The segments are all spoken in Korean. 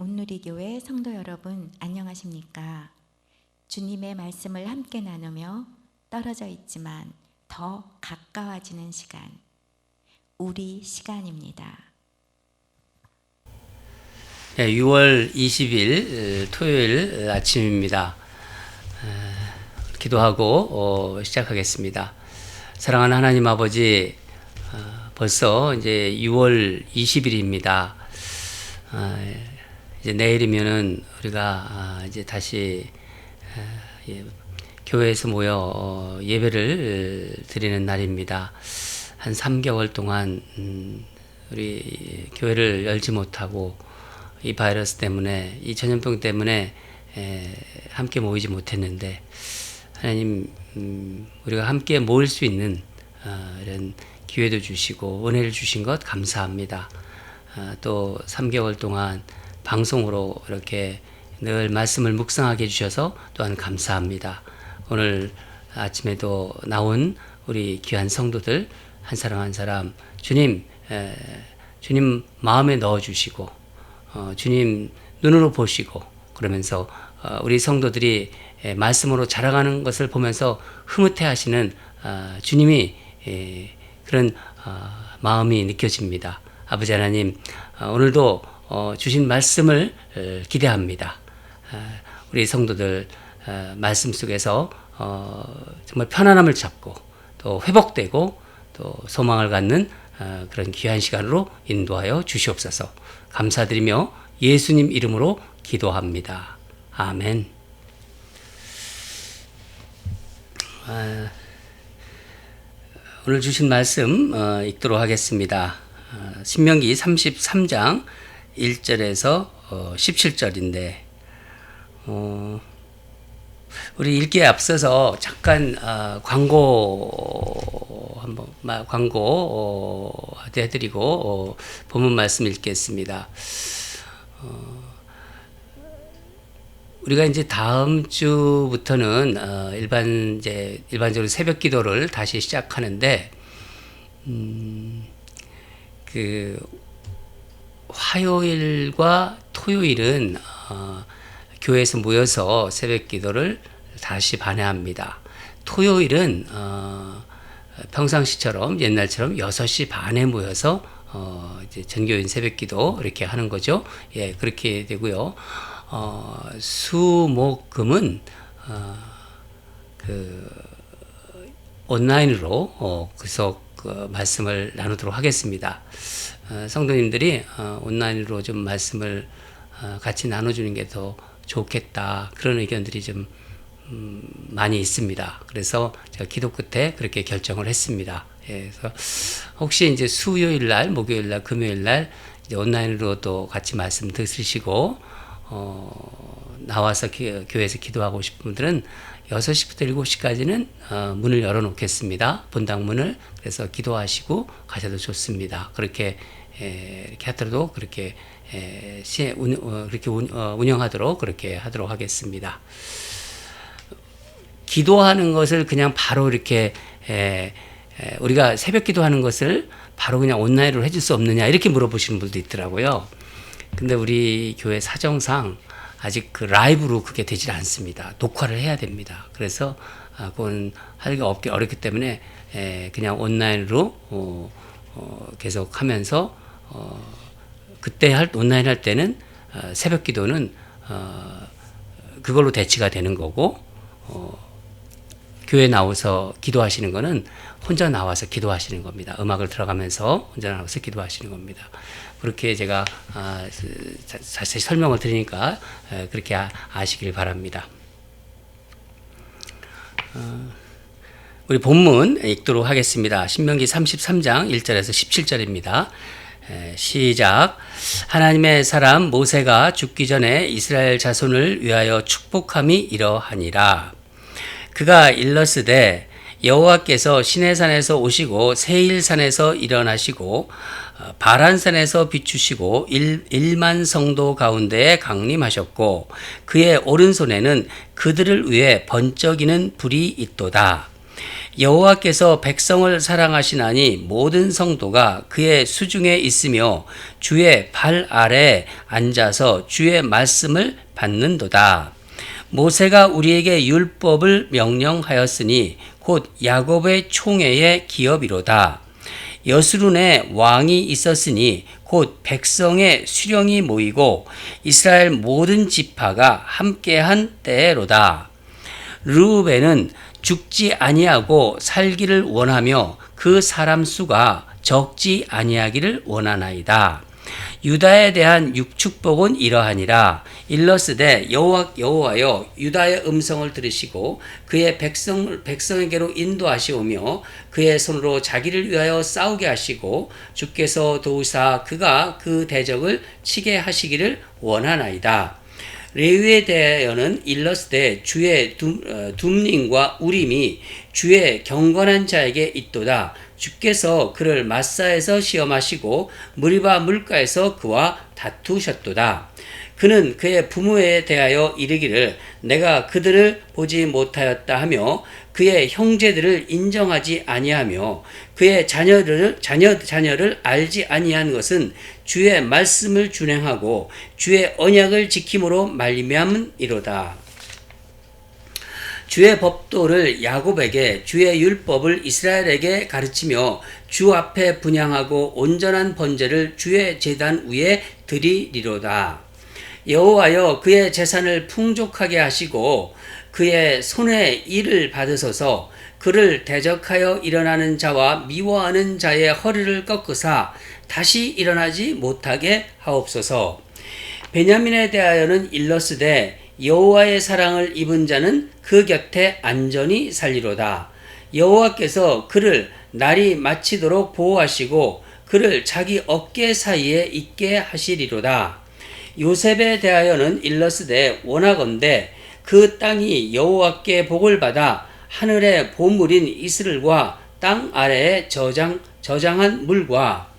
온누리교회 성도 여러분 안녕하십니까? 주님의 말씀을 함께 나누며 떨어져 있지만 더 가까워지는 시간, 우리 시간입니다. 6월 20일 토요일 아침입니다. 기도하고 시작하겠습니다. 사랑하는 하나님 아버지, 벌써 이제 6월 20일입니다. 이제 내일이면은 우리가 이제 다시 교회에서 모여 예배를 드리는 날입니다. 한 3개월 동안 우리 교회를 열지 못하고 이 바이러스 때문에, 이 전염병 때문에 함께 모이지 못했는데, 하나님, 우리가 함께 모일 수 있는 이런 기회도 주시고 은혜를 주신 것 감사합니다. 또 3개월 동안 방송으로 이렇게 늘 말씀을 묵상하게 해주셔서 또한 감사합니다. 오늘 아침에도 나온 우리 귀한 성도들 한 사람 한 사람 주님 마음에 넣어주시고 주님 눈으로 보시고, 그러면서 우리 성도들이 말씀으로 자라가는 것을 보면서 흐뭇해 하시는 주님이 그런 마음이 느껴집니다. 아버지 하나님, 오늘도 주신 말씀을 기대합니다. 우리 성도들 말씀 속에서 정말 편안함을 잡고 또 회복되고 또 소망을 갖는 그런 귀한 시간으로 인도하여 주시옵소서. 감사드리며 예수님 이름으로 기도합니다. 아멘. 오늘 주신 말씀 읽도록 하겠습니다. 신명기 33장 1절에서 17절인데 우리 읽기에 앞서서 잠깐 광고 해드리고 본문 말씀 읽겠습니다. 우리가 이제 다음 주부터는 일반적으로 새벽 기도를 다시 시작하는데 그 화요일과 토요일은 교회에서 모여서 새벽 기도를 다시 반회합니다. 토요일은 평상시처럼 옛날처럼 6시 반에 모여서 이제 전교인 새벽 기도 이렇게 하는 거죠. 예, 그렇게 되고요. 수, 목, 금은 온라인으로 계속 말씀을 나누도록 하겠습니다. 성도님들이 온라인으로 좀 말씀을 같이 나눠주는 게 더 좋겠다, 그런 의견들이 좀 많이 있습니다. 그래서 제가 기도 끝에 그렇게 결정을 했습니다. 예, 그래서 혹시 이제 수요일 날, 목요일 날, 금요일 날 이제 온라인으로도 같이 말씀 들으시고 나와서 교회에서 기도하고 싶은 분들은 6시부터 7시까지는 문을 열어놓겠습니다. 본당문을. 그래서 기도하시고 가셔도 좋습니다. 그렇게 하더라도 그렇게 운영하도록 그렇게 하도록 하겠습니다. 기도하는 것을 그냥 바로 이렇게 우리가 새벽 기도하는 것을 바로 그냥 온라인으로 해줄 수 없느냐, 이렇게 물어보시는 분도 있더라고요. 근데 우리 교회 사정상 아직 그 라이브로 그게 되질 않습니다. 녹화를 해야 됩니다. 그래서 그건 하기가 어렵기 때문에 그냥 온라인으로 계속 하면서 그때 온라인 할 때는 새벽 기도는 그걸로 대치가 되는 거고, 교회 나와서 기도하시는 거는 혼자 나와서 기도하시는 겁니다. 음악을 들어가면서 혼자 나와서 기도하시는 겁니다. 그렇게 제가 자세히 설명을 드리니까 그렇게 아시길 바랍니다. 우리 본문 읽도록 하겠습니다. 신명기 33장 1절에서 17절입니다. 시작. 하나님의 사람 모세가 죽기 전에 이스라엘 자손을 위하여 축복함이 이러하니라. 그가 일렀으되 여호와께서 시내산에서 오시고 세일산에서 일어나시고 바란산에서 비추시고 1만 성도 가운데에 강림하셨고 그의 오른손에는 그들을 위해 번쩍이는 불이 있도다. 여호와께서 백성을 사랑하시나니 모든 성도가 그의 수중에 있으며 주의 발 아래 앉아서 주의 말씀을 받는도다. 모세가 우리에게 율법을 명령하였으니 곧 야곱의 총회의 기업이로다. 여스룬에 왕이 있었으니 곧 백성의 수령이 모이고 이스라엘 모든 지파가 함께한 때로다. 르우벤은 죽지 아니하고 살기를 원하며 그 사람 수가 적지 아니하기를 원하나이다. 유다에 대한 육축복은 이러하니라. 일러스되 여호와여 유다의 음성을 들으시고 그의 백성에게로 인도하시오며 그의 손으로 자기를 위하여 싸우게 하시고 주께서 도우사 그가 그 대적을 치게 하시기를 원하나이다. 레위에 대하여는 일러스되 주의 둠님과 우림이 주의 경건한 자에게 있도다. 주께서 그를 마사에서 시험하시고 무리바 물가에서 그와 다투셨도다. 그는 그의 부모에 대하여 이르기를 내가 그들을 보지 못하였다 하며 그의 형제들을 인정하지 아니하며 그의 자녀를 알지 아니한 것은 주의 말씀을 준행하고 주의 언약을 지킴으로 말미암음이로다. 주의 법도를 야곱에게 주의 율법을 이스라엘에게 가르치며 주 앞에 분향하고 온전한 번제를 주의 제단 위에 드리리로다. 여호와여 그의 재산을 풍족하게 하시고 그의 손에 일을 받으소서. 그를 대적하여 일어나는 자와 미워하는 자의 허리를 꺾으사 다시 일어나지 못하게 하옵소서. 베냐민에 대하여는 일러스되 여호와의 사랑을 입은 자는 그 곁에 안전히 살리로다. 여호와께서 그를 날이 마치도록 보호하시고 그를 자기 어깨 사이에 있게 하시리로다. 요셉에 대하여는 일러스되 원하건대 그 땅이 여호와께 복을 받아 하늘의 보물인 이스를과 땅 아래에 저장한 물과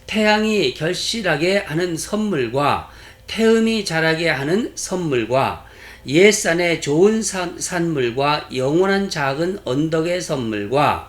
태양이 결실하게 하는 선물과 태음이 자라게 하는 선물과 옛산의 좋은 산물과 영원한 작은 언덕의 선물과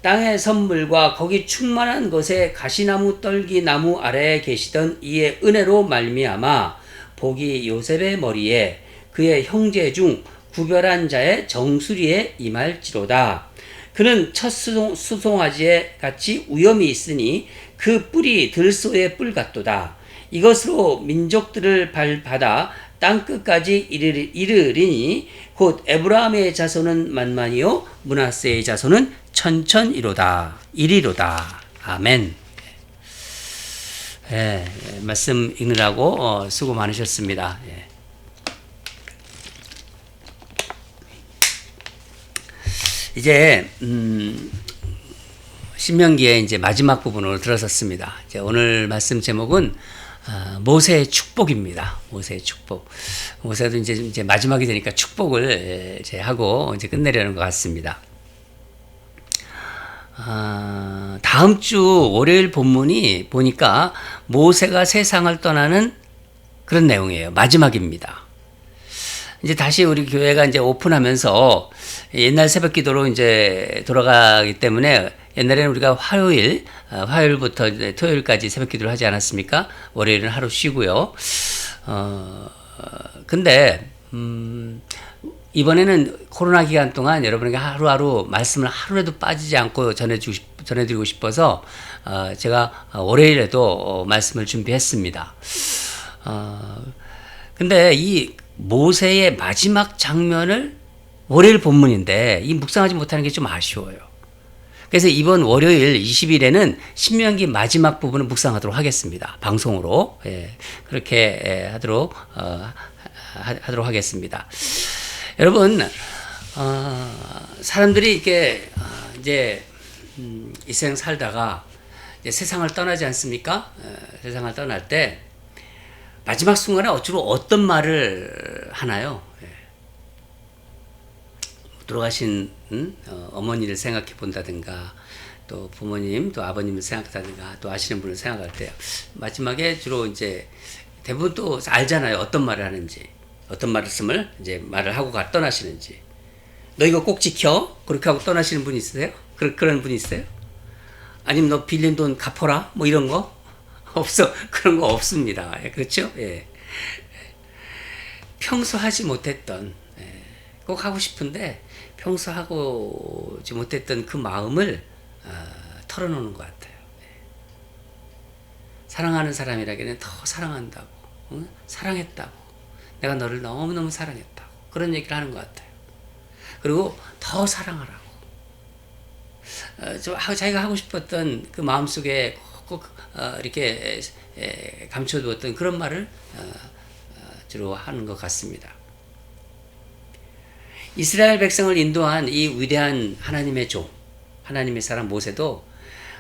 땅의 선물과 거기 충만한 것에 가시나무 떨기나무 아래에 계시던 이의 은혜로 말미암아 복이 요셉의 머리에 그의 형제 중 구별한 자의 정수리에 임할지로다. 그는 첫 수송아지에 같이 위엄이 있으니 그 뿔이 들소의 뿔 같도다. 이것으로 민족들을 받아 땅끝까지 이르리니 곧 에브라임의 자손은 만만이요 므낫세의 자손은 천천이로다. 이리로다. 아멘. 말씀 읽느라고 수고 많으셨습니다. 이제 신명기의 이제 마지막 부분으로 들어섰습니다. 이제 오늘 말씀 제목은 모세의 축복입니다. 모세의 축복. 모세도 이제 마지막이 되니까 축복을 이제 하고 이제 끝내려는 것 같습니다. 다음 주 월요일 본문이 보니까 모세가 세상을 떠나는 그런 내용이에요. 마지막입니다. 이제 다시 우리 교회가 이제 오픈하면서 옛날 새벽 기도로 이제 돌아가기 때문에 옛날에는 우리가 화요일부터 토요일까지 새벽 기도를 하지 않았습니까? 월요일은 하루 쉬고요. 근데, 이번에는 코로나 기간 동안 여러분에게 하루하루 말씀을 하루라도 빠지지 않고 전해드리고 싶어서, 제가 월요일에도 말씀을 준비했습니다. 근데 이 모세의 마지막 장면을 월요일 본문인데 이 묵상하지 못하는 게 좀 아쉬워요. 그래서 이번 월요일 20일에는 신명기 마지막 부분을 묵상하도록 하겠습니다. 방송으로 그렇게 하도록 하겠습니다. 여러분, 사람들이 이렇게 이제 이 세상 살다가 이제 세상을 떠나지 않습니까? 세상을 떠날 때 마지막 순간에 주로 어떤 말을 하나요? 돌아가신 어머니를 생각해 본다든가 또 부모님 또 아버님을 생각한다든가 또 아시는 분을 생각할 때 마지막에 주로 이제 대부분 또 알잖아요. 어떤 말을 하는지 어떤 말씀을 이제 말을 하고 떠나시는지. 너 이거 꼭 지켜. 그렇게 하고 떠나시는 분 있으세요? 그런 분 있어요? 아니면 너 빌린 돈 갚아라? 뭐 이런 거? 없어. 그런 거 없습니다. 그렇죠? 예. 평소 하지 못했던, 꼭 하고 싶은데 평소 하고지 못했던 그 마음을 털어놓는 것 같아요. 사랑하는 사람이라기에는 더 사랑한다고, 사랑했다고, 내가 너를 너무너무 사랑했다고 그런 얘기를 하는 것 같아요. 그리고 더 사랑하라고, 자기가 하고 싶었던 그 마음속에 꼭 이렇게 감춰두었던 그런 말을 주로 하는 것 같습니다. 이스라엘 백성을 인도한 이 위대한 하나님의 종, 하나님의 사람 모세도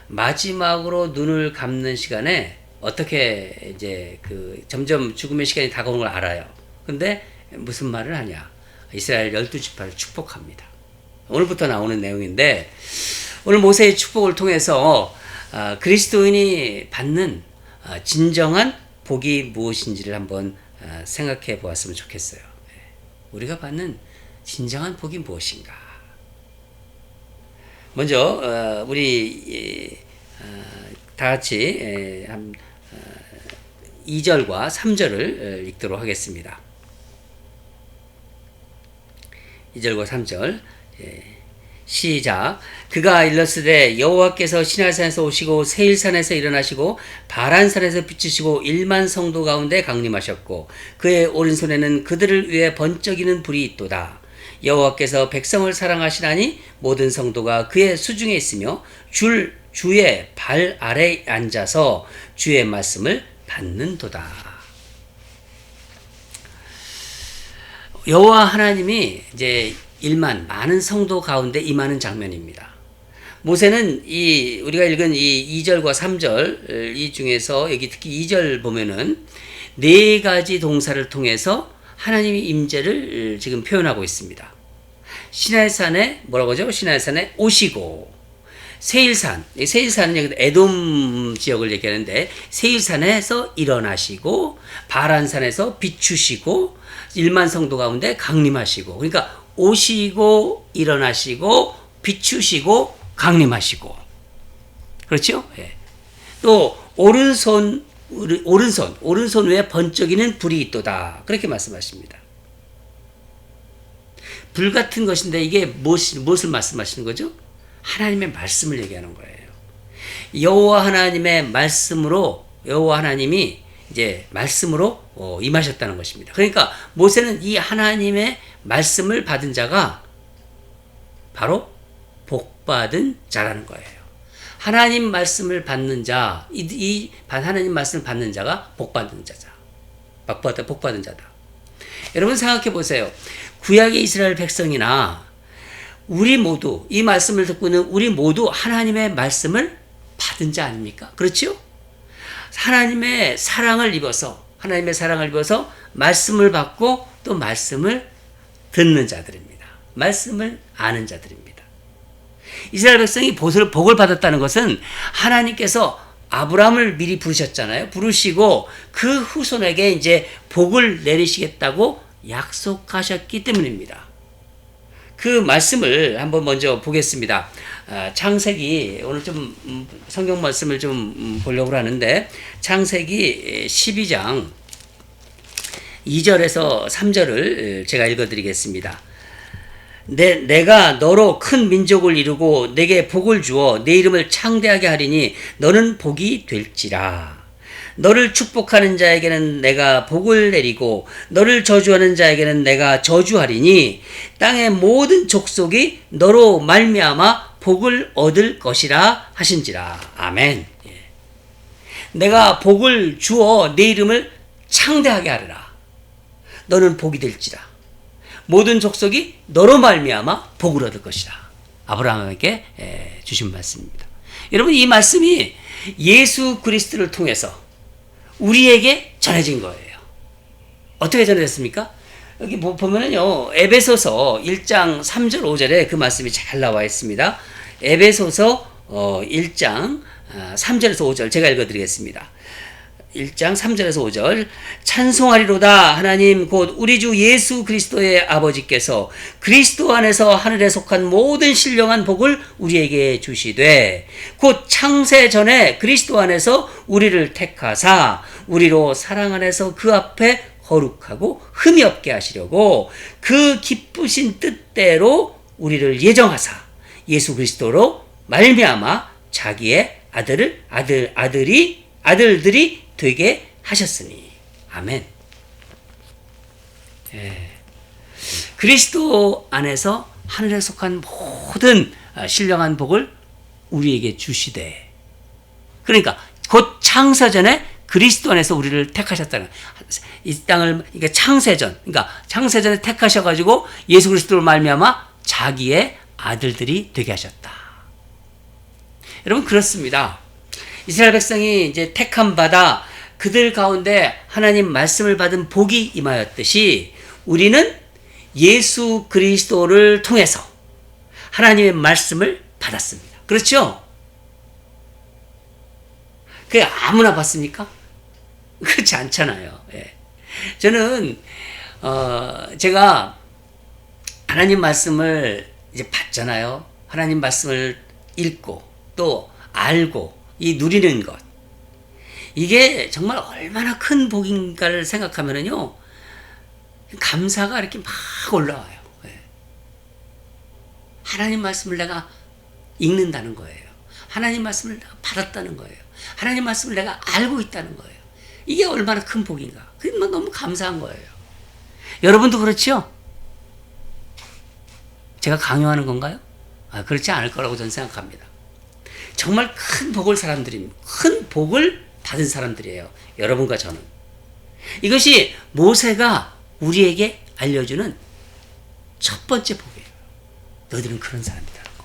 마지막으로 눈을 감는 시간에 어떻게 이제 그 점점 죽음의 시간이 다가오는 걸 알아요. 근데 무슨 말을 하냐? 이스라엘 12지파를 축복합니다. 오늘부터 나오는 내용인데, 오늘 모세의 축복을 통해서 그리스도인이 받는 진정한 복이 무엇인지를 한번 생각해 보았으면 좋겠어요. 우리가 받는 진정한 복이 무엇인가? 먼저 우리 다 같이 한 2절과 3절을 읽도록 하겠습니다. 2절과 3절 시작. 그가 일렀으되 여호와께서 시내산에서 오시고 세일산에서 일어나시고 바란산에서 비추시고 1만 성도 가운데 강림하셨고 그의 오른손에는 그들을 위해 번쩍이는 불이 있도다. 여호와께서 백성을 사랑하시나니 모든 성도가 그의 수중에 있으며 주의 발 아래 앉아서 주의 말씀을 받는도다. 여호와 하나님이 이제 1만 많은 성도 가운데 임하는 장면입니다. 모세는 우리가 읽은 이 2절과 3절 이 중에서 여기 특히 2절 보면은 네 가지 동사를 통해서 하나님의 임재를 지금 표현하고 있습니다. 시내산에 뭐라고 하죠? 시내산에 오시고, 세일산은 에돔 지역을 얘기하는데 세일산에서 일어나시고 바란산에서 비추시고 1만 성도 가운데 강림하시고, 그러니까 오시고 일어나시고 비추시고 강림하시고, 그렇죠? 예. 또 오른손 위에 번쩍이는 불이 있도다, 그렇게 말씀하십니다. 불 같은 것인데 이게 무엇을 말씀하시는 거죠? 하나님의 말씀을 얘기하는 거예요. 여호와 하나님의 말씀으로, 여호와 하나님이 이제 말씀으로 임하셨다는 것입니다. 그러니까 모세는 이 하나님의 말씀을 받은 자가 바로 복받은 자라는 거예요. 하나님 말씀을 받는 자, 하나님 말씀을 받는 자가 복받은 자다. 복받은 자다. 여러분 생각해 보세요. 구약의 이스라엘 백성이나 우리 모두, 이 말씀을 듣고는 우리 모두 하나님의 말씀을 받은 자 아닙니까? 그렇죠? 하나님의 사랑을 입어서 말씀을 받고 또 말씀을 듣는 자들입니다. 말씀을 아는 자들입니다. 이스라엘 백성이 복을 받았다는 것은 하나님께서 아브라함을 미리 부르셨잖아요. 부르시고 그 후손에게 이제 복을 내리시겠다고 약속하셨기 때문입니다. 그 말씀을 한번 먼저 보겠습니다. 창세기, 오늘 좀 성경 말씀을 좀 보려고 하는데, 창세기 12장 2절에서 3절을 제가 읽어드리겠습니다. 내가 너로 큰 민족을 이루고 내게 복을 주어 내 이름을 창대하게 하리니 너는 복이 될지라. 너를 축복하는 자에게는 내가 복을 내리고 너를 저주하는 자에게는 내가 저주하리니 땅의 모든 족속이 너로 말미암아 복을 얻을 것이라 하신지라. 아멘. 내가 복을 주어 내 이름을 창대하게 하리라. 너는 복이 될지라. 모든 족속이 너로 말미암아 복을 얻을 것이라. 아브라함에게 주신 말씀입니다. 여러분, 이 말씀이 예수 그리스도를 통해서 우리에게 전해진 거예요. 어떻게 전해졌습니까? 여기 보면은요, 에베소서 1장 3절 5절에 그 말씀이 잘 나와 있습니다. 에베소서 1장 3절에서 5절 제가 읽어드리겠습니다. 1장 3절에서 5절 찬송하리로다 하나님 곧 우리 주 예수 그리스도의 아버지께서 그리스도 안에서 하늘에 속한 모든 신령한 복을 우리에게 주시되 곧 창세 전에 그리스도 안에서 우리를 택하사 우리로 사랑 안에서 그 앞에 거룩하고 흠이 없게 하시려고 그 기쁘신 뜻대로 우리를 예정하사 예수 그리스도로 말미암아 자기의 아들들이 되게 하셨으니 아멘. 예. 그리스도 안에서 하늘에 속한 모든 신령한 복을 우리에게 주시되 그러니까 곧 창세전에 그리스도 안에서 우리를 택하셨다는 이 땅을 그러니까 창세전에 택하셔가지고 예수 그리스도로 말미암아 자기의 아들들이 되게 하셨다. 여러분 그렇습니다. 이스라엘 백성이 이제 택함 받아 그들 가운데 하나님 말씀을 받은 복이 임하였듯이 우리는 예수 그리스도를 통해서 하나님의 말씀을 받았습니다. 그렇죠? 그게 아무나 받습니까? 그렇지 않잖아요. 예. 저는 제가 하나님 말씀을 이제 받잖아요. 하나님 말씀을 읽고 또 알고 이 누리는 것 이게 정말 얼마나 큰 복인가를 생각하면은요 감사가 이렇게 막 올라와요. 예. 하나님 말씀을 내가 읽는다는 거예요. 하나님 말씀을 내가 받았다는 거예요. 하나님 말씀을 내가 알고 있다는 거예요. 이게 얼마나 큰 복인가. 그게 너무 감사한 거예요. 여러분도 그렇죠? 제가 강요하는 건가요? 그렇지 않을 거라고 저는 생각합니다. 정말 큰 복을 큰 복을 받은 사람들이에요. 여러분과 저는. 이것이 모세가 우리에게 알려주는 첫 번째 복이에요. 너희들은 그런 사람이라는 거.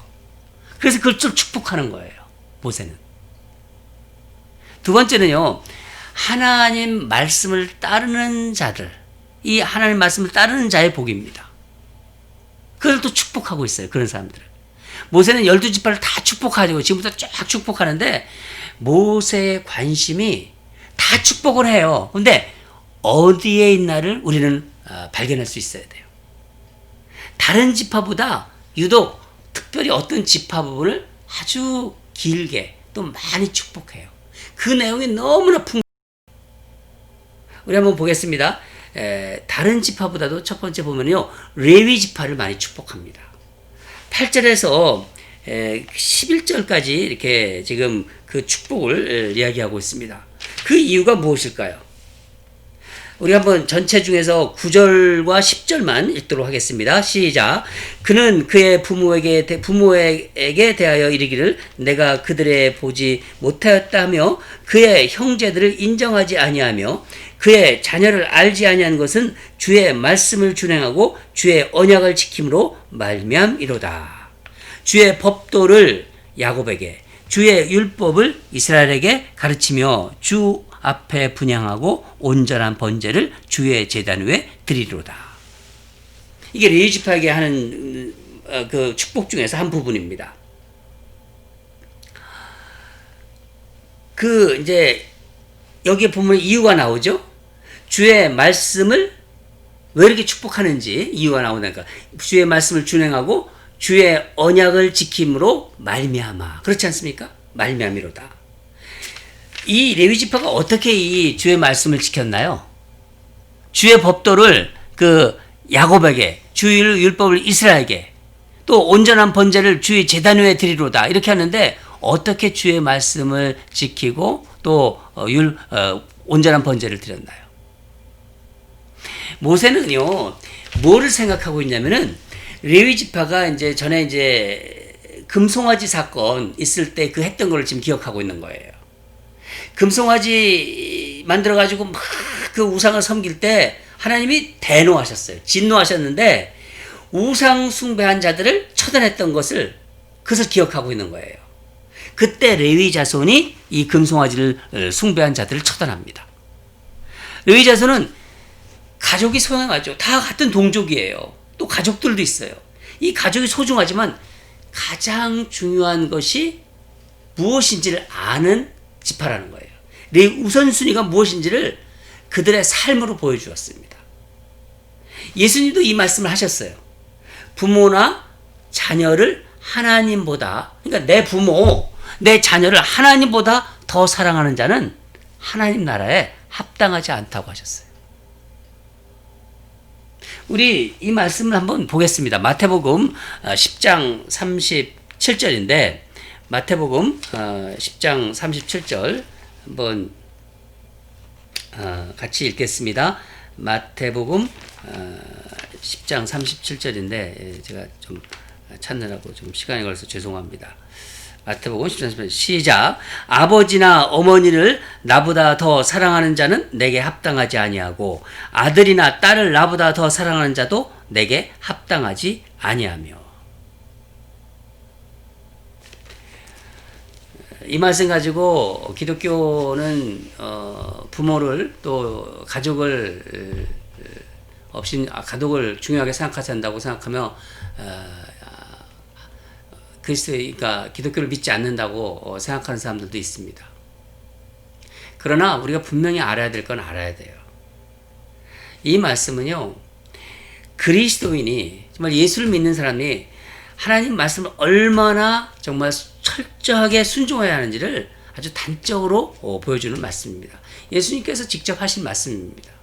그래서 그걸 좀 축복하는 거예요. 모세는. 두 번째는요. 하나님 말씀을 따르는 자들. 이 하나님 말씀을 따르는 자의 복입니다. 그걸 또 축복하고 있어요. 그런 사람들을. 모세는 12지파를 다 축복하고 지금부터 쫙 축복하는데 모세의 관심이 다 축복을 해요. 근데 어디에 있나를 우리는 발견할 수 있어야 돼요. 다른 지파보다 유독 특별히 어떤 지파 부분을 아주 길게 또 많이 축복해요. 그 내용이 너무나 우리 한번 보겠습니다. 다른 지파보다도 첫 번째 보면요. 레위 지파를 많이 축복합니다. 8절에서 11절까지 이렇게 지금 그 축복을 이야기하고 있습니다. 그 이유가 무엇일까요? 우리 한번 전체 중에서 9절과 10절만 읽도록 하겠습니다. 시작. 그는 그의 부모에게 대하여 이르기를 내가 그들의 보지 못하였다며 그의 형제들을 인정하지 아니하며 그의 자녀를 알지 아니한 것은 주의 말씀을 준행하고 주의 언약을 지킴으로 말미암이로다. 주의 법도를 야곱에게 주의 율법을 이스라엘에게 가르치며 주 앞에 분향하고 온전한 번제를 주의 제단 위에 드리리로다. 이게 레위 지파에게 하는 그 축복 중에서 한 부분입니다. 그 이제 여기에 보면 이유가 나오죠. 주의 말씀을 왜 이렇게 축복하는지 이유가 나오니까 주의 말씀을 준행하고 주의 언약을 지킴으로 말미암아. 그렇지 않습니까? 말미암이로다. 이 레위 지파가 어떻게 이 주의 말씀을 지켰나요? 주의 법도를 그 야곱에게, 주의 율법을 이스라엘에게, 또 온전한 번제를 주의 제단 위에 드리로다. 이렇게 하는데 어떻게 주의 말씀을 지키고 또 온전한 번제를 드렸나요? 모세는요, 뭐를 생각하고 있냐면은 레위 지파가 이제 전에 이제 금송아지 사건 있을 때 그 했던 걸 지금 기억하고 있는 거예요. 금송아지 만들어가지고 막 그 우상을 섬길 때 하나님이 대노하셨어요. 진노하셨는데 우상 숭배한 자들을 처단했던 것을 그것을 기억하고 있는 거예요. 그때 레위 자손이 이 금송아지를 숭배한 자들을 처단합니다. 레위 자손은 가족이 소중하죠. 다 같은 동족이에요. 또 가족들도 있어요. 이 가족이 소중하지만 가장 중요한 것이 무엇인지를 아는 지파라는 거예요. 우선순위가 무엇인지를 그들의 삶으로 보여주었습니다. 예수님도 이 말씀을 하셨어요. 부모나 자녀를 하나님보다, 그러니까 내 부모, 내 자녀를 하나님보다 더 사랑하는 자는 하나님 나라에 합당하지 않다고 하셨어요. 우리 이 말씀을 한번 보겠습니다. 마태복음 10장 37절인데 마태복음 10장 37절 한번 같이 읽겠습니다. 마태복음 10장 37절인데 제가 좀 찾느라고 좀 시간이 걸려서 죄송합니다. 마태복음 10장 37절 시작. 아버지나 어머니를 나보다 더 사랑하는 자는 내게 합당하지 아니하고 아들이나 딸을 나보다 더 사랑하는 자도 내게 합당하지 아니하며. 이 말씀 가지고 기독교는 부모를 또 가족을 가족을 중요하게 생각하지 않는다고 생각하며 그러니까 기독교를 믿지 않는다고 생각하는 사람들도 있습니다. 그러나 우리가 분명히 알아야 될 건 알아야 돼요. 이 말씀은요, 그리스도인이 정말 예수를 믿는 사람이 하나님 말씀을 얼마나 정말 철저하게 순종해야 하는지를 아주 단적으로 보여주는 말씀입니다. 예수님께서 직접 하신 말씀입니다.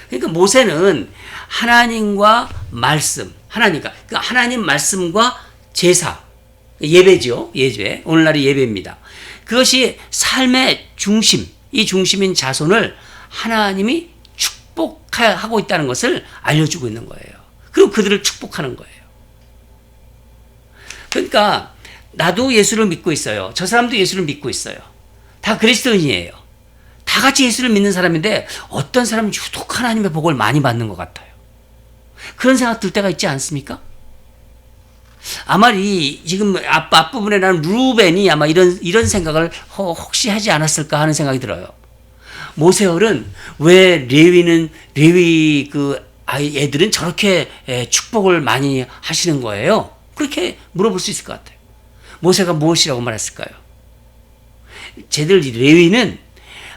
그러니까 모세는 하나님과 말씀, 하나님 말씀과 제사, 예배죠. 예배. 오늘날이 예배입니다. 그것이 삶의 중심, 이 중심인 자손을 하나님이 축복하고 있다는 것을 알려주고 있는 거예요. 그리고 그들을 축복하는 거예요. 그러니까 나도 예수를 믿고 있어요. 저 사람도 예수를 믿고 있어요. 다 그리스도인이에요. 다 같이 예수를 믿는 사람인데 어떤 사람은 유독 하나님의 복을 많이 받는 것 같아요. 그런 생각 들 때가 있지 않습니까? 아마 지금 앞부분에 나는 루벤이 아마 이런 생각을 혹시 하지 않았을까 하는 생각이 들어요. 모세어른 왜 레위 애들은 저렇게 축복을 많이 하시는 거예요? 그렇게 물어볼 수 있을 것 같아요. 모세가 무엇이라고 말했을까요? 쟤들 레위는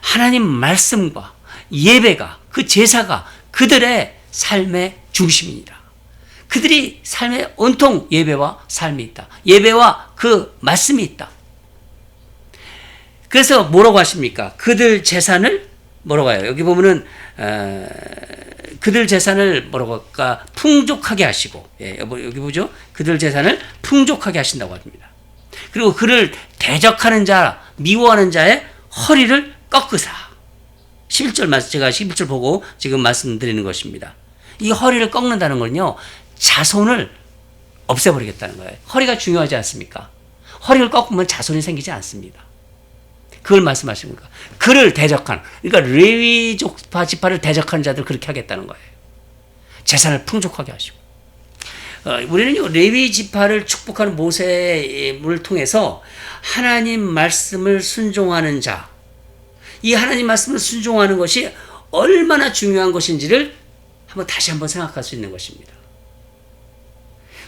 하나님 말씀과 예배가, 그 제사가 그들의 삶의 중심이니라. 그들이 삶에 온통 예배와 삶이 있다. 예배와 그 말씀이 있다. 그래서 뭐라고 하십니까? 그들 재산을 뭐라고 해요? 여기 보면은 그들 재산을 뭐라고 할까? 풍족하게 하시고, 여기 보죠? 그들 재산을 풍족하게 하신다고 합니다. 그리고 그를 대적하는 자, 미워하는 자의 허리를 꺾으사. 11절 제가 11절 보고 지금 말씀드리는 것입니다. 이 허리를 꺾는다는 건요, 자손을 없애버리겠다는 거예요. 허리가 중요하지 않습니까? 허리를 꺾으면 자손이 생기지 않습니다. 그걸 말씀하시는 거예요. 그를 대적하는, 그러니까 레위 지파를 대적하는 자들 그렇게 하겠다는 거예요. 재산을 풍족하게 하시고. 우리는요, 레위 지파를 축복하는 모세를 통해서 하나님 말씀을 순종하는 자, 이 하나님 말씀을 순종하는 것이 얼마나 중요한 것인지를 다시 한번 생각할 수 있는 것입니다.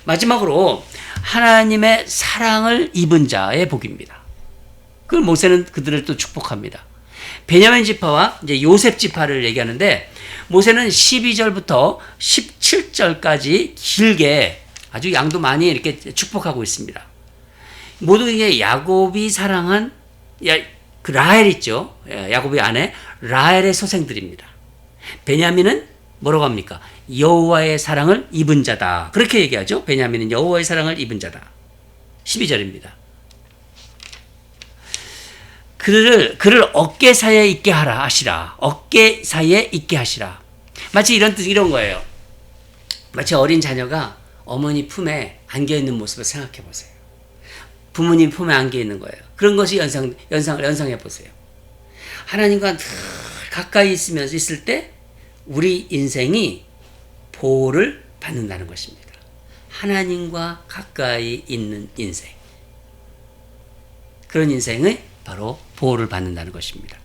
마지막으로 하나님의 사랑을 입은 자의 복입니다. 그 모세는 그들을 또 축복합니다. 베냐민 지파와 이제 요셉 지파를 얘기하는데 모세는 12절부터 17절까지 길게 아주 양도 많이 이렇게 축복하고 있습니다. 모두 이게 야곱이 사랑한 그 라헬 있죠. 야곱의 아내 라헬의 소생들입니다. 베냐민은 뭐라고 합니까? 여호와의 사랑을 입은 자다. 그렇게 얘기하죠. 베냐민은 여호와의 사랑을 입은 자다. 12절입니다. 그를 어깨 사이에 있게 하라 하시라. 어깨 사이에 있게 하시라. 마치 이런 거예요. 마치 어린 자녀가 어머니 품에 안겨 있는 모습을 생각해 보세요. 부모님 품에 안겨 있는 거예요. 그런 것이 연상해 보세요. 하나님과 늘 가까이 있을 때 우리 인생이 보호를 받는다는 것입니다. 하나님과 가까이 있는 인생. 그런 인생의 바로 보호를 받는다는 것입니다.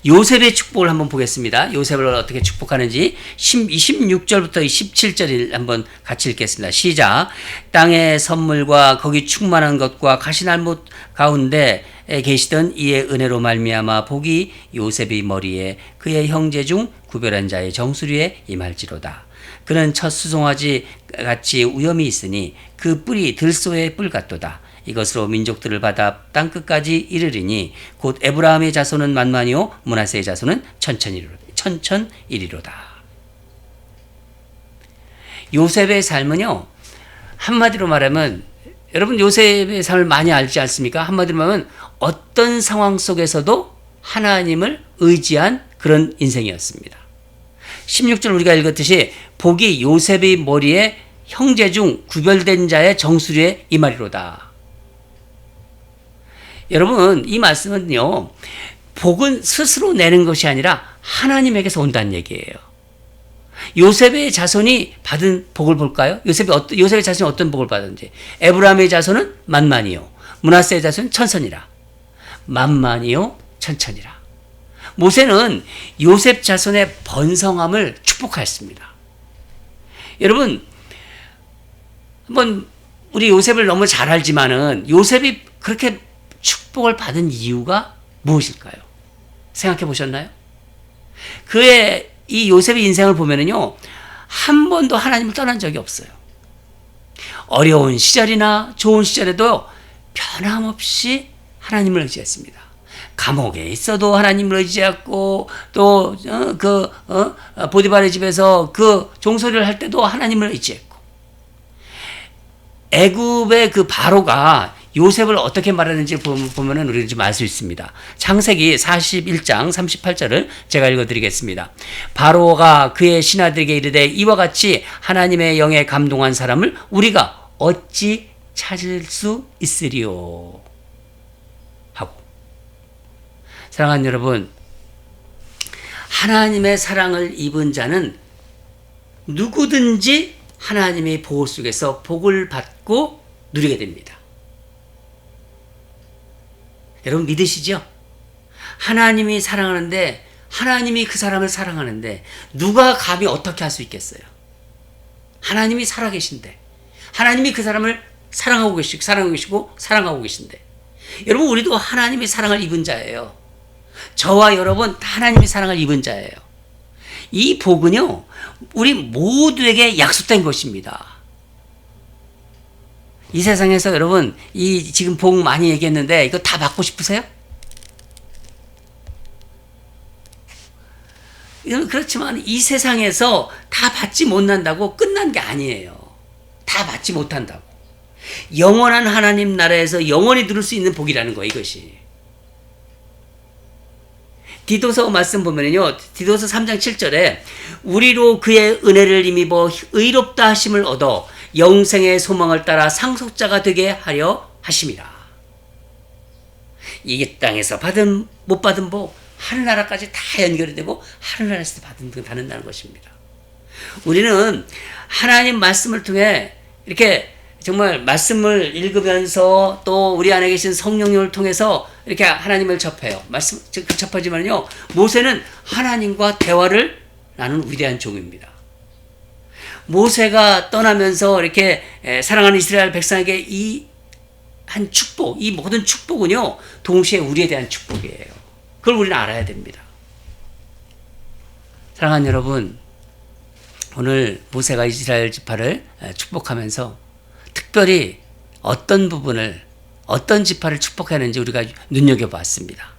요셉의 축복을 한번 보겠습니다. 요셉을 어떻게 축복하는지 26절부터 17절을 한번 같이 읽겠습니다. 시작. 땅의 선물과 거기 충만한 것과 가시날못 가운데 계시던 이의 은혜로 말미암아 복이 요셉의 머리에 그의 형제 중 구별한 자의 정수리에 임할지로다. 그는 첫 수송아지 같이 우염이 있으니 그 뿔이 들소의 뿔 같도다. 이것으로 민족들을 받아 땅끝까지 이르리니 곧 에브라함의 자손은 만만이요 므낫세의 자손은 천천이리로다. 요셉의 삶은요, 한마디로 말하면, 여러분 요셉의 삶을 많이 알지 않습니까? 한마디로 말하면 어떤 상황 속에서도 하나님을 의지한 그런 인생이었습니다. 16절 우리가 읽었듯이 복이 요셉의 머리에 형제 중 구별된 자의 정수리에 임하리로다. 여러분, 이 말씀은요, 복은 스스로 내는 것이 아니라 하나님에게서 온다는 얘기예요. 요셉의 자손이 받은 복을 볼까요? 요셉의 자손이 어떤 복을 받았는지. 에브라함의 자손은 만만이요, 므낫세의 자손은 천천이라. 만만이요, 천천이라. 모세는 요셉 자손의 번성함을 축복하였습니다. 여러분, 한번 우리 요셉을 너무 잘 알지만은 요셉이 그렇게 축복을 받은 이유가 무엇일까요? 생각해 보셨나요? 이 요셉의 인생을 보면은요, 한 번도 하나님을 떠난 적이 없어요. 어려운 시절이나 좋은 시절에도 변함없이 하나님을 의지했습니다. 감옥에 있어도 하나님을 의지했고, 또 보디발의 집에서 그 종소리를 할 때도 하나님을 의지했고, 애굽의 그 바로가 요셉을 어떻게 말하는지 보면은 우리는 좀 알 수 있습니다. 창세기 41장 38절을 제가 읽어드리겠습니다. 바로가 그의 신하들에게 이르되 이와 같이 하나님의 영에 감동한 사람을 우리가 어찌 찾을 수 있으리요 하고. 사랑하는 여러분, 하나님의 사랑을 입은 자는 누구든지 하나님의 보호 속에서 복을 받고 누리게 됩니다. 여러분 믿으시죠? 하나님이 사랑하는데, 하나님이 그 사람을 사랑하는데 누가 감히 어떻게 할 수 있겠어요? 하나님이 살아계신데, 하나님이 그 사람을 사랑하고 계시고 사랑하고 계신데, 여러분 우리도 하나님의 사랑을 입은 자예요. 저와 여러분 다 하나님의 사랑을 입은 자예요. 이 복은요, 우리 모두에게 약속된 것입니다. 이 세상에서 여러분, 지금 복 많이 얘기했는데 이거 다 받고 싶으세요? 그렇지만 이 세상에서 다 받지 못한다고 끝난 게 아니에요. 다 받지 못한다고. 영원한 하나님 나라에서 영원히 누릴 수 있는 복이라는 거예요, 이것이. 디도서 말씀 보면요, 디도서 3장 7절에 우리로 그의 은혜를 힘입어 의롭다 하심을 얻어 영생의 소망을 따라 상속자가 되게 하려 하심이라. 이 땅에서 못 받은 복, 하늘나라까지 다 연결이 되고 하늘나라에서 받는다는 것입니다. 우리는 하나님 말씀을 통해 이렇게 정말 말씀을 읽으면서 또 우리 안에 계신 성령님을 통해서 이렇게 하나님을 접해요. 접하지만요, 모세는 하나님과 대화를 나눈 위대한 종입니다. 모세가 떠나면서 이렇게 사랑하는 이스라엘 백성에게 이 모든 축복은요, 동시에 우리에 대한 축복이에요. 그걸 우리는 알아야 됩니다. 사랑하는 여러분, 오늘 모세가 이스라엘 지파를 축복하면서 특별히 어떤 부분을, 어떤 지파를 축복하는지 우리가 눈여겨봤습니다.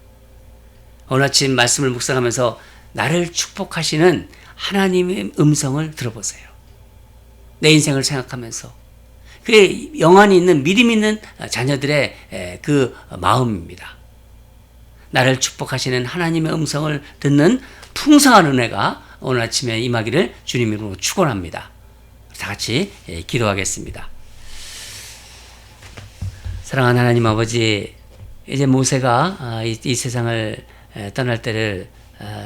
오늘 아침 말씀을 묵상하면서 나를 축복하시는 하나님의 음성을 들어보세요. 내 인생을 생각하면서. 그게 영안이 있는, 믿음 있는 자녀들의 그 마음입니다. 나를 축복하시는 하나님의 음성을 듣는 풍성한 은혜가 오늘 아침에 임하기를 주님 이름으로 축원합니다. 다 같이 기도하겠습니다. 사랑하는 하나님 아버지, 이제 모세가 이 세상을 떠날 때를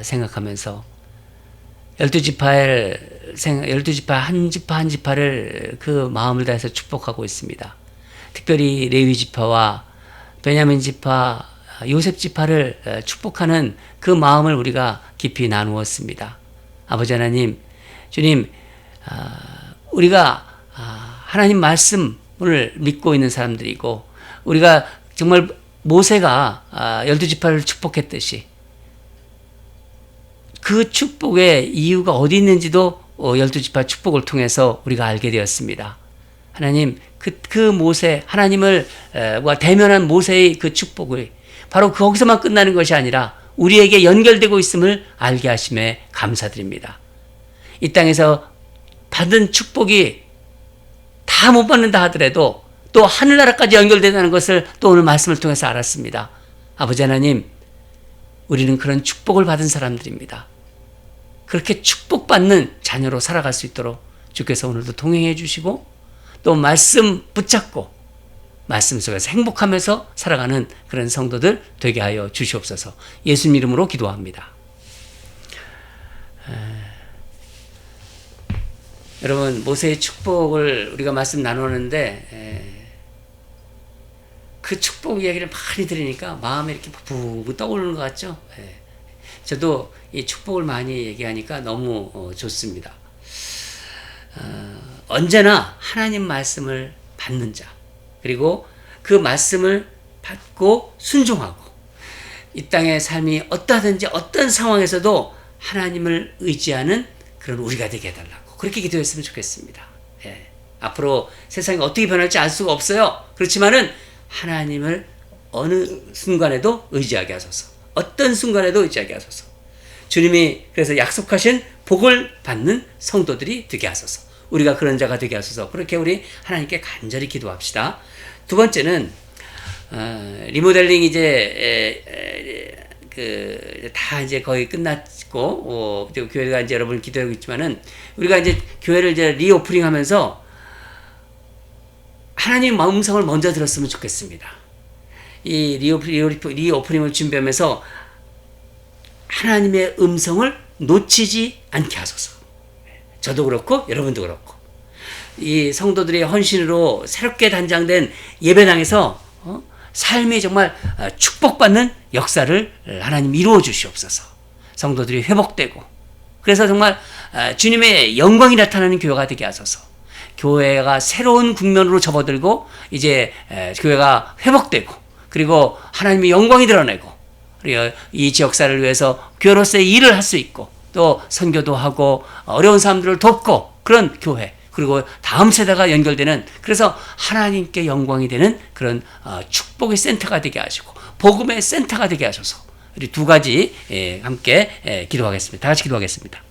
생각하면서 12지파 한 지파를 그 마음을 다해서 축복하고 있습니다. 특별히 레위 지파와 베냐민 지파, 요셉 지파를 축복하는 그 마음을 우리가 깊이 나누었습니다. 아버지 하나님, 주님, 우리가 하나님 말씀을 믿고 있는 사람들이고 우리가 정말 모세가 12지파를 축복했듯이 그 축복의 이유가 어디 있는지도 12지파 축복을 통해서 우리가 알게 되었습니다. 하나님, 그 모세, 하나님을 대면한 모세의 그 축복을 바로 거기서만 끝나는 것이 아니라 우리에게 연결되고 있음을 알게 하심에 감사드립니다. 이 땅에서 받은 축복이 다 못 받는다 하더라도 또 하늘나라까지 연결된다는 것을 또 오늘 말씀을 통해서 알았습니다. 아버지 하나님, 우리는 그런 축복을 받은 사람들입니다. 그렇게 축복받는 자녀로 살아갈 수 있도록 주께서 오늘도 동행해 주시고 또 말씀 붙잡고 말씀 속에서 행복하면서 살아가는 그런 성도들 되게 하여 주시옵소서. 예수님 이름으로 기도합니다. 여러분, 모세의 축복을 우리가 말씀 나누는데 그 축복 이야기를 많이 들으니까 마음에 이렇게 푹 떠오르는 것 같죠? 저도 이 축복을 많이 얘기하니까 너무 좋습니다. 언제나 하나님 말씀을 받는 자, 그리고 그 말씀을 받고 순종하고 이 땅의 삶이 어떠하든지 어떤 상황에서도 하나님을 의지하는 그런 우리가 되게 해달라고 그렇게 기도했으면 좋겠습니다. 앞으로 세상이 어떻게 변할지 알 수가 없어요. 그렇지만은 하나님을 어느 순간에도 의지하게 하소서. 어떤 순간에도 의지하게 하소서. 주님이 그래서 약속하신 복을 받는 성도들이 되게 하소서. 우리가 그런 자가 되게 하소서. 그렇게 우리 하나님께 간절히 기도합시다. 두 번째는 리모델링 다 이제 거의 끝났고 교회가 이제 여러분 기도하고 있지만은 우리가 이제 교회를 이제 리오프닝하면서 하나님 음성을 먼저 들었으면 좋겠습니다. 이 리오프닝을 준비하면서 하나님의 음성을 놓치지 않게 하소서. 저도 그렇고 여러분도 그렇고 이 성도들의 헌신으로 새롭게 단장된 예배당에서 삶이 정말 축복받는 역사를 하나님 이루어 주시옵소서. 성도들이 회복되고 그래서 정말 주님의 영광이 나타나는 교회가 되게 하소서. 교회가 새로운 국면으로 접어들고 이제 교회가 회복되고 그리고 하나님의 영광이 드러내고 그리고 이 지역사를 위해서 교회로서의 일을 할 수 있고 또 선교도 하고 어려운 사람들을 돕고 그런 교회 그리고 다음 세대가 연결되는 그래서 하나님께 영광이 되는 그런 축복의 센터가 되게 하시고 복음의 센터가 되게 하셔서 우리 두 가지 함께 기도하겠습니다. 다 같이 기도하겠습니다.